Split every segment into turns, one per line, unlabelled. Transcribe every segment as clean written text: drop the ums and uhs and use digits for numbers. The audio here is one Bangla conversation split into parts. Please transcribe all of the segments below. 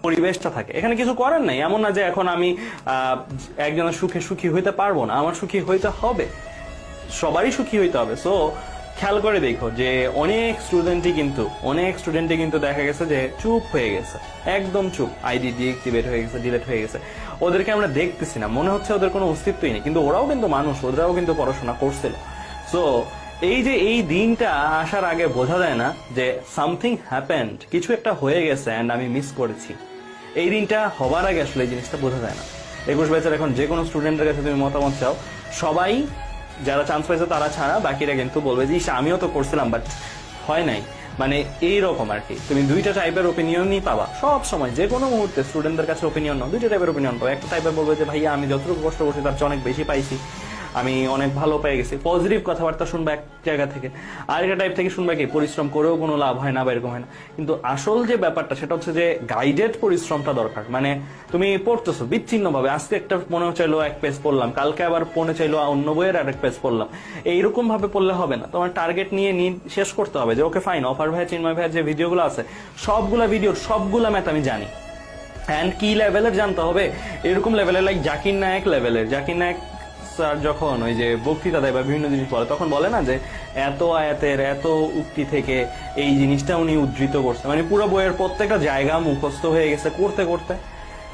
পরিবেশটা থাকে। এখানে কিছু করার নাই, এমন না যে এখন আমি একজনের সুখে সুখী হইতে পারবো না, আমার সুখী হইতে হবে, সবারই সুখী হইতে হবে। সো খেয়াল করে দেখো যে অনেক স্টুডেন্টই কিন্তু দেখা গেছে যে চুপ হয়ে গেছে, একদম চুপ, আইডি ডিএক্টিভেট হয়ে গেছে, ডিলিট হয়ে গেছে। ওদেরকে আমরা দেখতেছি না, মনে হচ্ছে ওদের কোনো অস্তিত্বই নেই, কিন্তু ওরাও কিন্তু মানুষ, ওরাও কিন্তু পড়াশোনা করছিল। সো এই যে এই দিনটা আসার আগে বোঝা যায় না যে সামথিং হ্যাপেন্ড, কিছু একটা হয়ে গেছে অ্যান্ড আমি মিস করেছি। এই দিনটা হবার আগে আসলে এই জিনিসটা বোঝা যায় না। 21 ব্যাচের এখন যে কোনো স্টুডেন্টের কাছে তুমি মতামত চাও, সবাই যারা চান্স পাইছে তারা ছাড়া বাকিরা কিন্তু বলবে যে আমিও তো করছিলাম বাট হয় নাই, মানে এইরকম আর কি। তুমি দুইটা টাইপের ওপিনিয়নই পাবা সব সময়, যে কোনো মুহূর্তে স্টুডেন্টদের কাছে ওপিনিয়ন নাও, দুইটা টাইপের ওপিনিয়ন পাবো। একটা টাইপের বলবে যে ভাইয়া আমি যতটুকু কষ্ট করছি তার চেয়ে অনেক বেশি পাইছি, আমি অনেক ভালো পেয়ে গেছি, পজিটিভ কথাবার্তা শুনবা এক জায়গা থেকে। আর একটা টাইপ থেকে শুনবা কি পরিশ্রম করেও কোনো লাভ হয় না বা এরকম হয় না। কিন্তু আসল যে ব্যাপারটা সেটা হচ্ছে যে গাইডেড পরিশ্রমটা দরকার। মানে তুমি পড়তেছো বিচ্ছিন্ন ভাবে, আজকে একটা মনে চাইলো এক পেজ পড়লাম, কালকে আবার মনে চাইলো অন্য বইয়ের আরেক পেজ পড়লাম, এইরকম ভাবে পড়লে হবে না। তোমার টার্গেট নিয়ে শেষ করতে হবে যে ওকে ফাইন, অফার ভাই চিন্ময় ভাইয়ের যে ভিডিওগুলো আছে সবগুলা ভিডিওর সবগুলা ম্যাথ আমি জানি, অ্যান্ড কি লেভেলের জানতে হবে, এরকম লেভেলের, লাইক জাকির নায়ক লেভেলের। জাকির নায়ক স্যার যখন ওই যে বক্তৃতা দেয় বা বিভিন্ন জিনিস বলে তখন বলে না যে এত আয়াতের এত উক্তি থেকে এই জিনিসটা উনি উদ্ধৃত করছে, মানে পুরো বইয়ের প্রত্যেকটা জায়গা মুখস্থ হয়ে গেছে করতে করতে।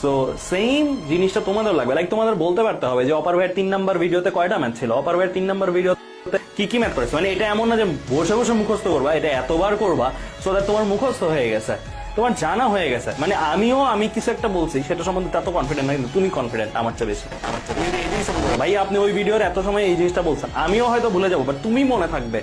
সো সেম জিনিসটা তোমাদের লাগবে, লাইক তোমাদের বলতে পারতে হবে যে অপার ভাইয়ের 3 নাম্বার ভিডিওতে কয়টা ম্যাথ ছিল, অপার ভাইয়ের 3 নাম্বার ভিডিওতে কি কি ম্যাথ করেছে। মানে এটা এমন না যে বসে বসে মুখস্থ করবা, এটা এতবার করবা সো দ্যাট তোমার মুখস্থ হয়ে গেছে, তোমার জানা হয়ে গেছে। মানে আমি কিছু একটা বলছি সেটা সম্বন্ধে তত কনফিডেন্ট না, কিন্তু তুমি কনফিডেন্ট আমার চেয়ে বেশি। ভাই আপনি ওই ভিডিওর এত সময় এই জিনিসটা বলছেন, আমিও হয়তো ভুলে যাবো বাট তুমি মনে থাকবে।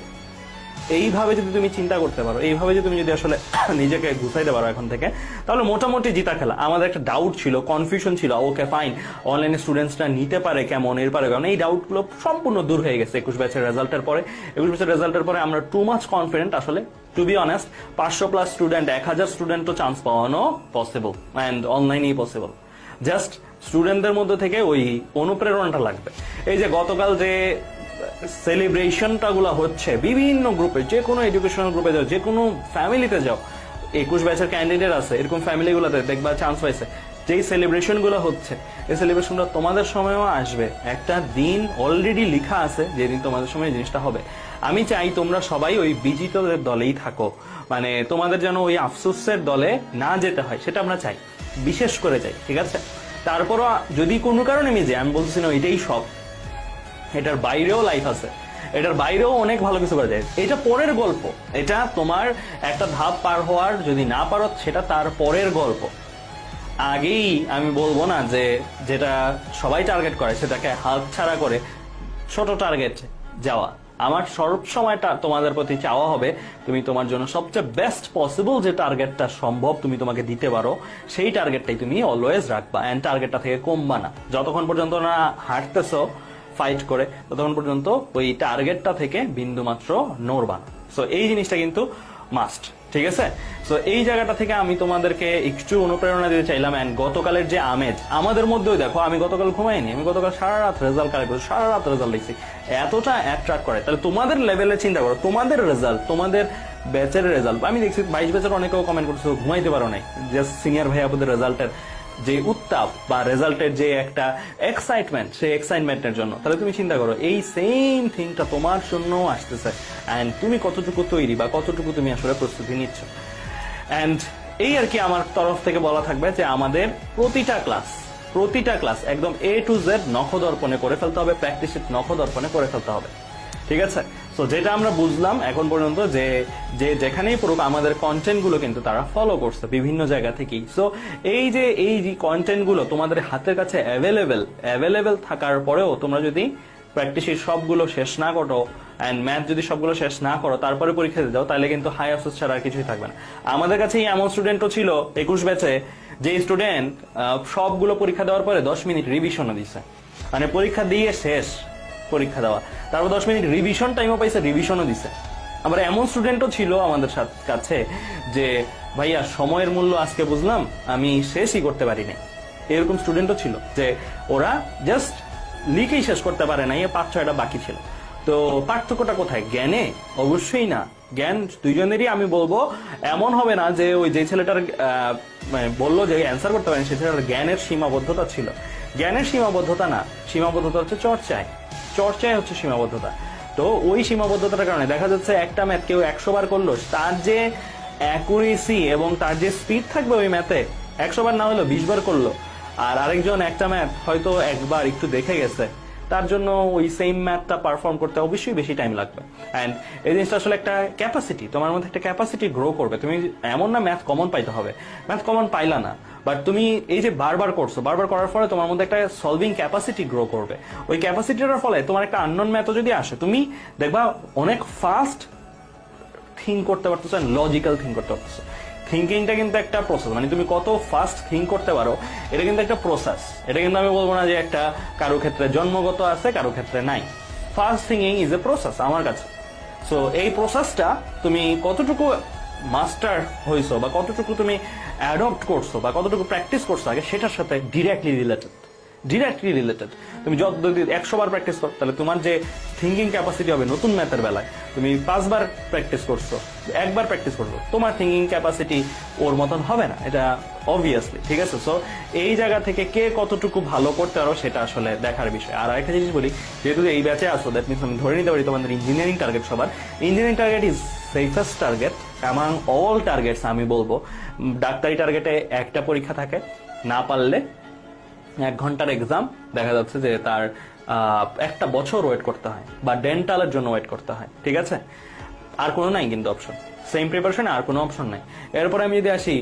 এইভাবে যদি তুমি চিন্তা করতে পারো, এইভাবে যদি তুমি যদি আসলে নিজেকে গুছাইতে পারো এখন থেকে, তাহলে মোটামুটি জিতা খেলা। আমাদের একটা ডাউট ছিল, কনফিউশন ছিল, ওকে ফাইন অনলাইনে স্টুডেন্টসরা নিতে পারে কেমন, এর পারে কেমন, এই ডাউটগুলো সম্পূর্ণ দূর হয়ে গেছে 21 ব্যাচের রেজাল্টের পরে। 21 ব্যাচের রেজাল্টের পরে আমরা টু মাচ কনফিডেন্ট আসলে, to be honest. 500+ student, 1000 student তো চান্স পাওয়ানো পসিবল, অ্যান্ড অনলাইনেই পসিবল। জাস্ট স্টুডেন্টদের মধ্যে থেকে ওই অনুপ্রেরণাটা লাগবে। এই যে গতকাল যে সেলিব্রেশনটা গুলা হচ্ছে বিভিন্ন গ্রুপে, যে কোনো এডুকেশনাল গ্রুপে যাও, যে কোনো ফ্যামিলিতে যাও, 21 ব্যাচের ক্যান্ডিডেট আছে এরকম ফ্যামিলি গুলাতে দেখবা চান্স পাইছে, যেই সেলিব্রেশন গুলো হচ্ছে এই সেলিব্রেশনটা তোমাদের সময়ও আসবে। একটা দিন অলরেডি লেখা আছে যেদিন তোমাদের সময় এই জিনিসটা হবে। আমি চাই তোমরা সবাই ওই বিজিতদের দলেই থাকো, মানে তোমাদের যেন ওই আফসোসের দলে না যেতে হয় সেটা আমরা চাই, বিশেষ করে চাই, ঠিক আছে। তারপরও যদি কোনো কারণে মিজে, আমি বলতেছি না এটাই সব, এটার বাইরেও লাইফ আছে, এটার বাইরেও অনেক ভালো কিছু করা যায়। এটা পরের গল্প, এটা তোমার একটা ধাপ পার হওয়ার যদি না পারো সেটা তার পরের গল্প। আগেই আমি বলবো না যে যেটা সবাই টার্গেট করে সেটাকে হাত ছাড়া করে ছোট টার্গেট যাওয়া। আমার সব সময়টা তোমাদের প্রতি চাওয়া হবে তুমি তোমার জন্য সবচেয়ে বেস্ট পসিবল যে টার্গেটটা সম্ভব তুমি তোমাকে দিতে পারো সেই টার্গেটটাই তুমি অলওয়েজ রাখবা, এন্ড টার্গেটটা থেকে কমবা না। যতক্ষণ পর্যন্ত না হাঁটতেছো ফাইট করে ততক্ষণ পর্যন্ত ওই টার্গেটটা থেকে বিন্দু মাত্র নড়বা না। সো এই জিনিসটা কিন্তু মাস্ট, ঠিক আছে। সো এই জায়গাটা থেকে আমি তোমাদেরকে একটু অনুপ্রেরণা দিতে চাইলাম। এন্ড গতকালের যে আমেজ আমাদের মধ্যেও দেখো, আমি গতকাল ঘুমাইনি, আমি গতকাল সারা রাত রেজাল্ট কালেক্ট করছি, সারা রাত রেজাল্ট লিখছি, এতটা অ্যাট্রাক্ট করে। তাহলে তোমাদের লেভেলে চিন্তা করো, তোমাদের রেজাল্ট, তোমাদের ব্যাচের রেজাল্ট। আমি দেখছি 22 ব্যাচের অনেকেও কমেন্ট করছে ঘুমাইতে পারো নাই, জাস্ট সিনিয়র ভাই আপনাদের রেজাল্টের যে উত্তাপ বা রেজাল্টের যে একটা এক্সাইটমেন্ট, সেই এক্সাইটমেন্টের জন্য। তাহলে তুমি চিন্তা করো এই সেম থিংটা তোমার জন্য আসতেছে, এন্ড তুমি কতটুকু তৈরি বা কতটুকু তুমি আসলে প্রস্তুতি নিচ্ছ। এন্ড এই আর কি আমার তরফ থেকে বলা থাকবে যে আমাদের প্রতিটা ক্লাস একদম A to Z নখদর্পণে করে ফেলতে হবে, প্র্যাকটিস নখদর্পণে করে ফেলতে হবে, ঠিক আছে। সো যেটা আমরা বুঝলাম এখন পর্যন্ত যে যেখানেই পড়ুক আমাদের কন্টেন্ট গুলো কিন্তু তারা ফলো করছে বিভিন্ন জায়গা থেকেই। সো এই যে কন্টেন্ট গুলো তোমাদের হাতের কাছে অ্যাভেলেবেল থাকার পরেও তোমরা যদি প্র্যাকটিসের সবগুলো শেষ না করো এন্ড ম্যাথ যদি সবগুলো শেষ না করো তারপরে পরীক্ষা দিতে যাও, তাহলে কিন্তু হাই আফসোস ছাড়া আর কিছুই থাকবে না। আমাদের কাছে এমন স্টুডেন্টও ছিল 21 ব্যাচে যে স্টুডেন্ট সবগুলো পরীক্ষা দেওয়ার পরে 10 মিনিট রিভিশনও দিছে, মানে পরীক্ষা দিয়ে শেষ পরীক্ষা দেওয়া, তারপর 10 মিনিট রিভিশন টাইমও পাইছে, রিভিশনও দিছে। আবার এমন স্টুডেন্টও ছিল আমাদের কাছে যে ভাইয়া সময়ের মূল্য আজকে বুঝলাম, আমি শেষই করতে পারিনি, এরকম স্টুডেন্টও ছিল যে ওরা জাস্ট লিখেই শেষ করতে পারে না, 5-6টা বাকি ছিল। তো পার্থক্যটা কোথায়? জ্ঞানে? অবশ্যই না। জ্ঞান দুইজনেরই আমি বলবো এমন হবে না যে ওই যে ছেলেটার মানে বললো যে অ্যান্সার করতে পারেন, সেটা জ্ঞানের সীমাবদ্ধতা ছিল। জ্ঞানের সীমাবদ্ধতা না, সীমাবদ্ধতা হচ্ছে চর্চায়, চর্চায় হচ্ছে সীমাবদ্ধতা। তো ওই সীমাবদ্ধতার কারণে দেখা যাচ্ছে একটা ম্যাথ কেউ 100 বার করলো, তার যে অ্যাকুরেসি এবং তার যে স্পিড থাকবে ওই ম্যাথে, 100 বার না হলেও 20 বার করলো, আর আরেকজন একটা ম্যাথ হয়তো একবার একটু দেখে গেছে, তার জন্য ওই সেম ম্যাথটা পারফর্ম করতে অবশ্যই বেশি টাইম লাগবে। অ্যান্ড এই জিনিসটা আসলে একটা ক্যাপাসিটি, তোমার মধ্যে একটা ক্যাপাসিটি গ্রো করবে। তুমি এমন না ম্যাথ কমন পাইতে হবে, ম্যাথ কমন পাইলা না, বাট তুমি এই যে বারবার করছো, বারবার করার ফলে তোমার মধ্যে একটা সলভিং ক্যাপাসিটি গ্রো করবে। ওই ক্যাপাসিটিটার ফলে তোমার একটা আননোন ম্যাথও যদি আসে, তুমি দেখবা অনেক ফাস্ট থিঙ্ক করতে পারতেছো, লজিক্যাল থিঙ্ক করতে পারতেছো। থিঙ্কিংটা কিন্তু একটা প্রসেস, মানে তুমি কত ফাস্ট থিঙ্ক করতে পারো এটা কিন্তু একটা প্রসেস। এটা কিন্তু আমি বলবো না যে একটা কারো ক্ষেত্রে জন্মগত আছে, কারো ক্ষেত্রে নাই। Fast thinking is a process আমার কাছে। সো এই প্রসেসটা তুমি কতটুকু মাস্টার হইছো বা কতটুকু তুমি অ্যাডপ্ট করছো বা কতটুকু প্র্যাকটিস করছো আগে, সেটার সাথে ডিরেক্টলি রিলেটেড। তুমি যদি 100 বার প্র্যাকটিস করো, তাহলে তোমার যে থিঙ্কিং ক্যাপাসিটি হবে নতুন ম্যাথের বেলায়, তুমি 5 বার প্র্যাকটিস করছো, 1 বার প্র্যাকটিস করছো, তোমার থিঙ্কিং ক্যাপাসিটি ওর মতন হবে না, এটা অবভিয়াসলি, ঠিক আছে? সো এই জায়গা থেকে কে কতটুকু ভালো করতে পারো সেটা আসলে দেখার বিষয়। আর আরেকটা জিনিস বলি, যেহেতু এই ব্যাচে আসো, দ্যাট মিনস আমি ধরে নিতে পারি তোমাদের ইঞ্জিনিয়ারিং টার্গেট, সবার engineering target is safest target among all targets. আমি বলবো ডাক্তারি টার্গেটে একটা পরীক্ষা থাকে, না পারলে 1 ঘন্টার এক্সাম, দেখা যাচ্ছে যে তার 1 বছর ওয়েট করতে হয়, বা ডেন্টালের জন্য ওয়েট করতে হয়, ঠিক আছে? আর কোনো নাই কিন্তু অপশন, সেম প্রিপারেশনে আর কোনো অপশন নাই। এরপর আমি যদি আসি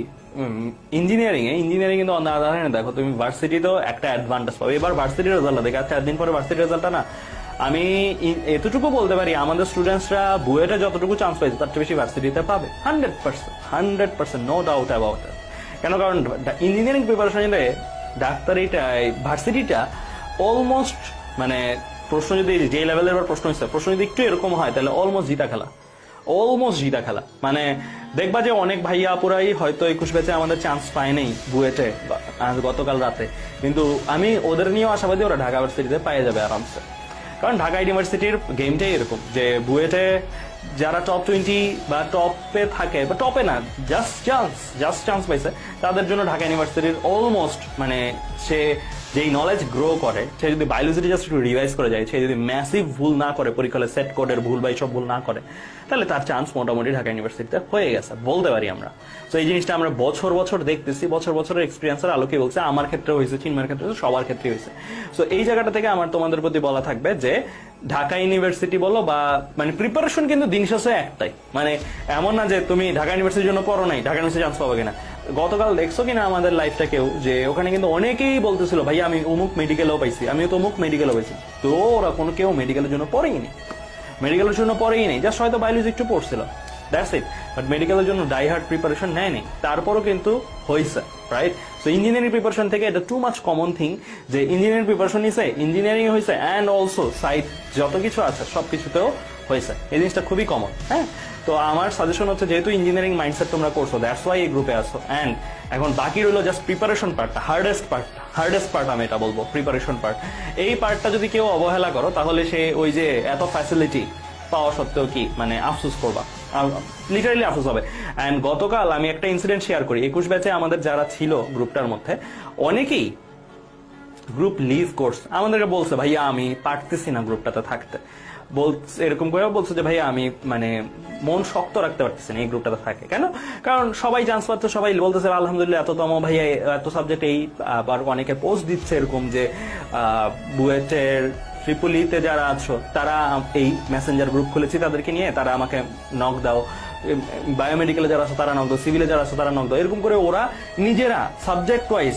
ইঞ্জিনিয়ারিং কিন্তু দেখো তুমি ভার্সিটিতেও একটা অ্যাডভান্টেজ পাবে। এবার ভার্সিটির রেজাল্টটা দেখে, 4 দিন পরে ভার্সিটির রেজাল্টটা না, আমি এতটুকু বলতে পারি, আমাদের স্টুডেন্টসরা বুয়েটে যতটুকু চান্স পাইছে তার চেয়ে বেশি ভার্সিটিতে পাবে, 100%, নো ডাউট অ্যাবাউট ইট। কেন? কারণ ইঞ্জিনিয়ারিং প্রিপারেশন ডাক্তারিটা, ভার্সিটিটা অলমোস্ট, মানে প্রশ্ন যদি যে লেভেলের প্রশ্ন হচ্ছে, প্রশ্ন যদি একটু এরকম হয়, তাহলে অলমোস্ট জিতা খেলা। মানে দেখবা যে অনেক ভাইয়া আপুরাই হয়তো 21 ব্যাচে আমাদের চান্স পায় নাই বুয়েটে গতকাল রাতে, কিন্তু আমি ওদের নিয়েও আশাবাদী ওরা ঢাকা ভার্সিটিতে পেয়ে যাবে আরামসে। কারণ ঢাকা ইউনিভার্সিটির গেমটাই এরকম যে বুয়েটে যারা টপ 20 বা টপে থাকে, বা টপে না, জাস্ট চান্স পাইছে, তাদের জন্য ঢাকা ইউনিভার্সিটির অলমোস্ট, মানে সে যেই নলেজ গ্রো করে, সে যদি বায়োলজিটি জাস্ট একটু রিভাইজ করে যায়, সে যদি ম্যাসিভ ভুল না করে, পরীক্ষায় সেট কোডের ভুল বা এইসব ভুল না করে, তাহলে তার চান্স মোটামুটি ঢাকা ইউনিভার্সিটিতে হয়ে গেছে বলতে পারি আমরা। তো এই জিনিসটা আমরা বছর দেখতেছি, বছরের এক্সপিরিয়েন্সের আলোকে বলছে, আমার ক্ষেত্রে হয়েছে, চিন্ময়ের ক্ষেত্রে হয়েছে, সবার ক্ষেত্রে হয়েছে। তো এই জায়গাটা থেকে আমার তোমাদের প্রতি বলা থাকবে যে ঢাকা ইউনিভার্সিটি বলো বা, মানে প্রিপারেশন কিন্তু দিন শেষে একটাই, মানে এমন না যে তুমি ঢাকা ইউনিভার্সিটির জন্য পড়ো নাই, ঢাকা ইউনিভার্সিটি চান্স পাবে কিনা। গতকাল দেখছো কিনা আমাদের লাইফটা কেউ, যে ওখানে কিন্তু অনেকেই বলতেছিল ভাই আমি অমুক মেডিকেলও পাইছি, আমি তো অমুক মেডিকেলও পাইছি, তো ওরা কোনো কেউ মেডিকেলের জন্য পড়েই নেই, জাস্ট হয়তো বায়োলজি একটু পড়ছিল, দ্যাটস ইট। বাট মেডিকেলের জন্য ডাইহার্ড প্রিপারেশন নেয়নি, তারপরও কিন্তু হয়েছে, রাইট? সো ইঞ্জিনিয়ারিং প্রিপারেশন থেকে এটা টু মাচ কমন থিং, যে ইঞ্জিনিয়ারিং প্রিপারেশন নিছে, ইঞ্জিনিয়ারিং হয়েছে, অ্যান্ড অলসো সাইড যত কিছু আছে সবকিছুতেও হয়েছে। এই জিনিসটা খুবই কমন, হ্যাঁ? তো আমার সাজেশন হচ্ছে, যেহেতু ইঞ্জিনিয়ারিং মাইন্ডসেট তোমরা করছো, দ্যাটস ওয়াই এই গ্রুপে আসো, অ্যান্ড এখন বাকি রইলো জাস্ট প্রিপারেশন পার্টটা, হার্ডেস্ট পার্ট আমি এটা বলবো, প্রিপারেশন পার্ট। এই পার্টটা যদি কেউ অবহেলা করো, তাহলে সে ওই যে এত ফ্যাসিলিটি পাওয়া সত্ত্বেও কি, মানে আফসোস করবা, লিটারালি আফসোস হবে। অ্যান্ড গতকাল আমি একটা ইনসিডেন্ট শেয়ার করি, 21 ব্যাচে আমাদের যারা ছিল গ্রুপটার মধ্যে, অনেকেই গ্রুপ লিভ কোর্স আমাদেরকে বলছে, ভাইয়া আমি পারতেছি না গ্রুপটাতে থাকতে, এরকম করে বলছে যে ভাইয়া আমি মানে মন শক্ত রাখতে পারতেছি না এই গ্রুপটাতে থাকে। কেন? কারণ সবাই চান্স পাচ্ছে, সবাই বলতেছে আলহামদুলিল্লাহ এততম ভাইয়া এত সাবজেক্ট, এই আবার অনেকে পোস্ট দিচ্ছে এরকম যে বুয়েটের ট্রিপলিতে যারা আছো তারা এই মেসেঞ্জার গ্রুপ খুলেছি তাদেরকে নিয়ে, তারা আমাকে নক দাও, বায়োমেডিকেলে যারা আছে তারা নক দাও, সিভিলে যারা আছে তারা নক দাও, এরকম করে ওরা নিজেরা সাবজেক্ট ওয়াইজ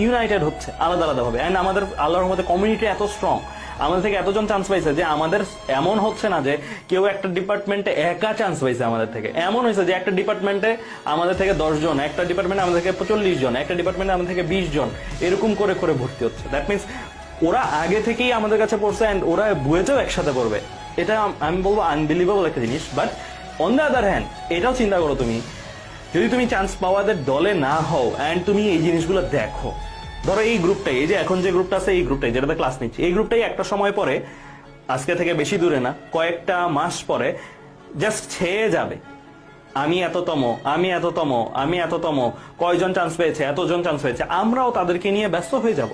ইউনাইটেড হচ্ছে আলাদা ভাবে। অ্যান্ড আমাদের আল্লাহর রহমতে কমিউনিটি এত স্ট্রং, আমাদের থেকে এতজন চান্স পাইছে যে আমাদের এমন হচ্ছে না যে কেউ একটা ডিপার্টমেন্টে একা চান্স পাইছে আমাদের থেকে, এমন হয়েছে যে একটা ডিপার্টমেন্টে আমাদের থেকে 10 জন, একটা ডিপার্টমেন্টে আমাদের থেকে 45 জন, একটা ডিপার্টমেন্টে আমাদের থেকে 20 জন, এরকম করে ভর্তি হচ্ছে। দ্যাট মিনস ওরা আগে থেকেই আমাদের কাছে পড়ছে, অ্যান্ড ওরা বুয়েটেও একসাথে পড়বে। এটা আমি বলবো আনবিলিভেবল একটা জিনিস। But on the other hand এটাও চিন্তা করো, তুমি যদি তুমি চান্স পাওয়াদের দলে না হও, অ্যান্ড তুমি এই জিনিসগুলো দেখো, ধরো এই গ্রুপটাই, এই যে এখন যে গ্রুপটা আছে এই গ্রুপটাই যেটাতে ক্লাস নিচ্ছি, এই গ্রুপটাই একটা সময় পরে, আজকে থেকে বেশি দূরে না, কয়েকটা মাস পরে জাস্ট ছেয়ে যাবে, আমি এততম, আমি এততম, আমি এততম, কয়জন চান্স পেয়েছে, এতজন চান্স পেয়েছে, আমরাও তাদেরকে নিয়ে ব্যস্ত হয়ে যাব।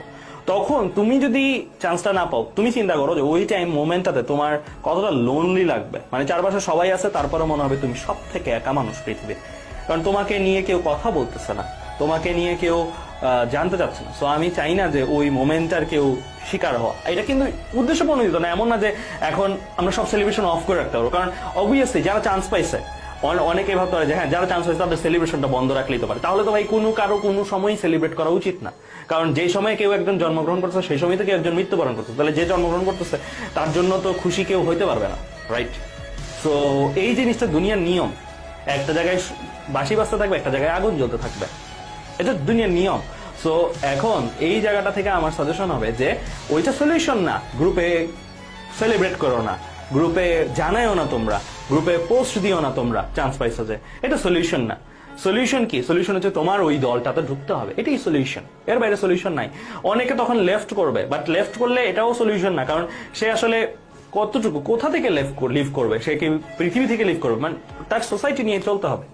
তখন তুমি যদি চান্সটা না পাও, তুমি চিন্তা করো যে ওই টাইম মোমেন্টটাতে তোমার কতটা লোনলি লাগবে। মানে চারপাশে সবাই আছে, তারপরে মনে হবে তুমি সব থেকে একা মানুষ পৃথিবীর, কারণ তোমাকে নিয়ে কেউ কথা বলতেছে না, তোমাকে নিয়ে কেউ জানতে চাচ্ছে না। সো আমি চাই না যে ওই মোমেন্টটার কেউ শিকার হওয়া। এটা কিন্তু উদ্দেশ্য প্রণোদিত না, এমন না যে এখন আমরা সব সেলিব্রেশন অফ করে রাখতে পারবো, কারণ অবভিয়াসলি যারা চান্স পাইছে, অনেকে ভাবতে পারে যে হ্যাঁ যারা চান্স হয়েছে তাদের সেলিব্রেশনটা বন্ধ রাখলেই তো পারে। তাহলে তো ভাই কারো কোনো সময়ই সেলিব্রেট করা উচিত না, কারণ যে সময় কেউ একজন জন্মগ্রহণ করতেছে সেই সময় থেকে একজন মৃত্যুবরণ করতেছে, তাহলে যে জন্মগ্রহণ করতেছে তার জন্য তো খুশি কেউ হইতে পারবে না, রাইট? সো এই জিনিসটা দুনিয়ার নিয়ম, একটা জায়গায় বাঁশি বাজতে থাকবে, একটা জায়গায় আগুন জ্বলতে থাকবে, এটা দুনিয়ার নিয়ম। সো এখন এই জায়গাটা থেকে আমার সাজেশন হবে যে ওইটা সলিউশন না, গ্রুপে সেলিব্রেট করো না, গ্রুপে জানাইও না, তোমরা গ্রুপে পোস্ট দিও না তোমরা চান্স পাইছো, যে এটা সলিউশন না। সলিউশন কি? সলিউশন হচ্ছে তোমার ওই দলটাতে ঢুকতে হবে, এটাই সলিউশন, এর বাইরে সলিউশন নাই। অনেকে তখন লেফট করবে, বাট লেফট করলে এটাও সলিউশন না, কারণ সে আসলে কতটুকু কোথা থেকে লিভ করবে, সে কি পৃথিবী থেকে লিভ করবে? মানে তার সোসাইটি নিয়ে চলতে হবে।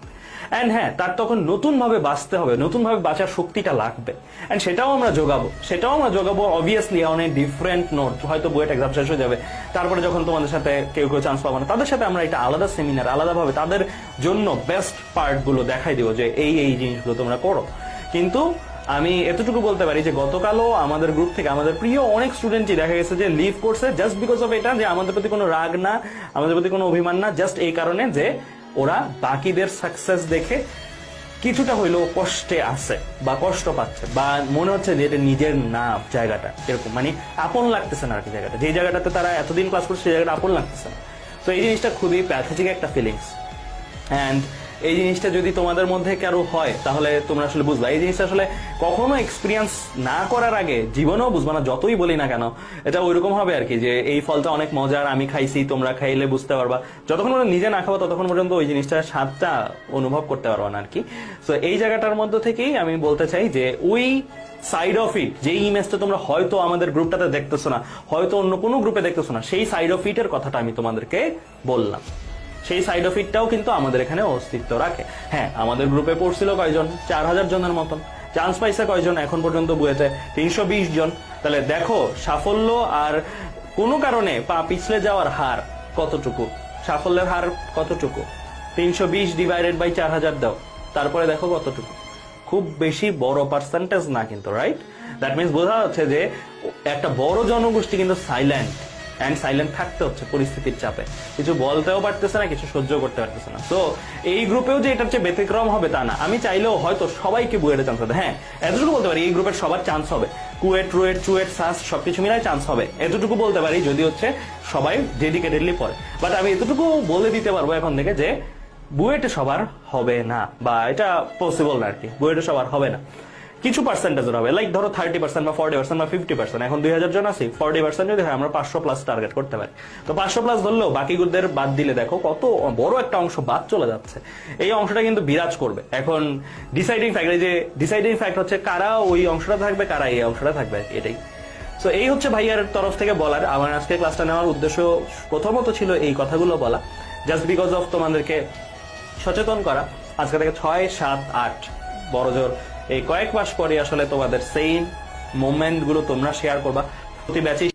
অ্যান্ড হ্যাঁ, তার তখন নতুন ভাবে বাঁচতে হবে, নতুন ভাবে বাঁচার শক্তিটা লাগবে, অ্যান্ড সেটাও আমরা যোগাবো অবভিয়াসলি অনেক ডিফারেন্ট নোট। হয়তো বুয়েট এক্সাম শেষ হয়ে যাবে, তারপরে যখন তোমাদের সাথে কেউ চান্স পাবো না, তাদের সাথে আমরা একটা আলাদা সেমিনার, আলাদাভাবে তাদের জন্য বেস্ট পার্ট গুলো দেখাই দিব যে এই জিনিসগুলো তোমরা করো। কিন্তু আমি এতটুকু বলতে পারি যে গতকালও আমাদের গ্রুপ থেকে আমাদের প্রিয় অনেক স্টুডেন্টই দেখা গেছে যে লিভ করছে জাস্ট বিকজ অফ এটা, যে আমাদের প্রতি কোনো রাগ না, আমাদের প্রতি কোনো অভিমান না, জাস্ট এই কারণে যে ওরা বাকিদের সাকসেস দেখে কিছুটা হইলেও কষ্টে আছে বা কষ্ট পাচ্ছে, বা মনে হচ্ছে যে এটা নিজের না জায়গাটা, এরকম মানে আপন লাগতেছে না আর কি জায়গাটা, যে জায়গাটাতে তারা এতদিন ক্লাস করছে সেই জায়গাটা আপন লাগতেছে না। তো এই জিনিসটা খুবই প্যাথেটিক একটা ফিলিংস। অ্যান্ড এই জিনিসটা যদি তোমাদের মধ্যে কারো হয় তাহলে তোমরা আসলে বুঝবা। এই জিনিসটা আসলে কখনো এক্সপিরিয়েন্স না করার আগে জীবনেও বুঝবা না, যতই বলি না কেন। এটা ওইরকম হবে আর কি, যে এই ফলটা অনেক মজার, আমি খাইছি, তোমরা খাইলে বুঝতে পারবা। যতক্ষণ পর্যন্ত নিজে না খাবো ততক্ষণ পর্যন্ত ওই জিনিসটার স্বাদটা অনুভব করতে পারবা না আর কি। তো এই জায়গাটার মধ্যে থেকেই আমি বলতে চাই যে ওই সাইড অফ ইট, যে ইমেজটা তোমরা হয়তো আমাদের গ্রুপটাতে দেখতেছো না, হয়তো অন্য কোনো গ্রুপে দেখতেছো না, সেই সাইড অফ ইটের কথাটা আমি তোমাদেরকে বললাম। সেই সাইড অফ ইটটাও কিন্তু আমাদের এখানে অস্তিত্ব রাখে। হ্যাঁ, আমাদের গ্রুপে পড়ছিল কয়জন? 4000 জনের মতন। চান্স পাইছে কয়জন এখন পর্যন্ত বুয়েটে? 320 জন। তাহলে দেখো সাফল্য আর কোনো কারণে পা পিছলে যাওয়ার হার কতটুকু, সাফল্যের হার কতটুকু। 320 ডিভাইডেড বাই 4000 দাও, তারপরে দেখো কতটুকু। খুব বেশি বড় পার্সেন্টেজ না কিন্তু, রাইট? দ্যাট মিনস বোঝা যাচ্ছে যে একটা বড় জনগোষ্ঠী কিন্তু সাইলেন্ট থাকতে হচ্ছে পরিস্থিতির চাপে, কিছু বলতেও পারতেছে না, কিছু সহ্য করতে পারতেছে না। তো এই গ্রুপেও যে এটার চেয়ে ব্যতিক্রম হবে তা না। আমি চাইলেও হয়তো সবাইকে বুয়েটে চান্স হবে, হ্যাঁ এতটুকু বলতে পারি, এই গ্রুপের সবার চান্স হবে, কুয়েট, রুয়েট, চুয়েট, সাস সবকিছু মিলাই চান্স হবে, এতটুকু বলতে পারি, যদি হচ্ছে সবাই ডেডিকেটেডলি পড়ে। বাট আমি এতটুকু বলে দিতে পারবো এখন থেকে যে বুয়েটে সবার হবে না, বা এটা পসিবল না আর কি, বুয়েটে সবার হবে না, কিছু পার্সেন্টেজের হবে। লাইক ধরো 30% বা 40% বা 50%, এখন 2000 জন আছি, 40% যদি হয় আমরা 500 প্লাস টার্গেট করতে পারি। তো 500 প্লাস ধরলেও বাকিদের বাদ দিলে দেখো কত বড় একটা অংশ বাদ চলে যাচ্ছে। এই অংশটা কিন্তু বিরাজ করবে। এখন ডিসাইডিং ফ্যাক্ট হচ্ছে কারা ওই অংশটা থাকবে, কারা এই অংশটা থাকবে, এটাই। সো এই হচ্ছে ভাইয়ার তরফ থেকে বলার। আমার আজকে ক্লাসটা নেওয়ার উদ্দেশ্য প্রথমত ছিল এই কথাগুলো বলা, জাস্ট বিকজ অফ তোমাদেরকে সচেতন করা। আজকে থেকে 6, 7, 8 বড় জোর এই কয়েক মাস পরে আসলে তোমাদের সেই মোমেন্ট গুলো তোমরা শেয়ার করবা, প্রতি ব্যাচেই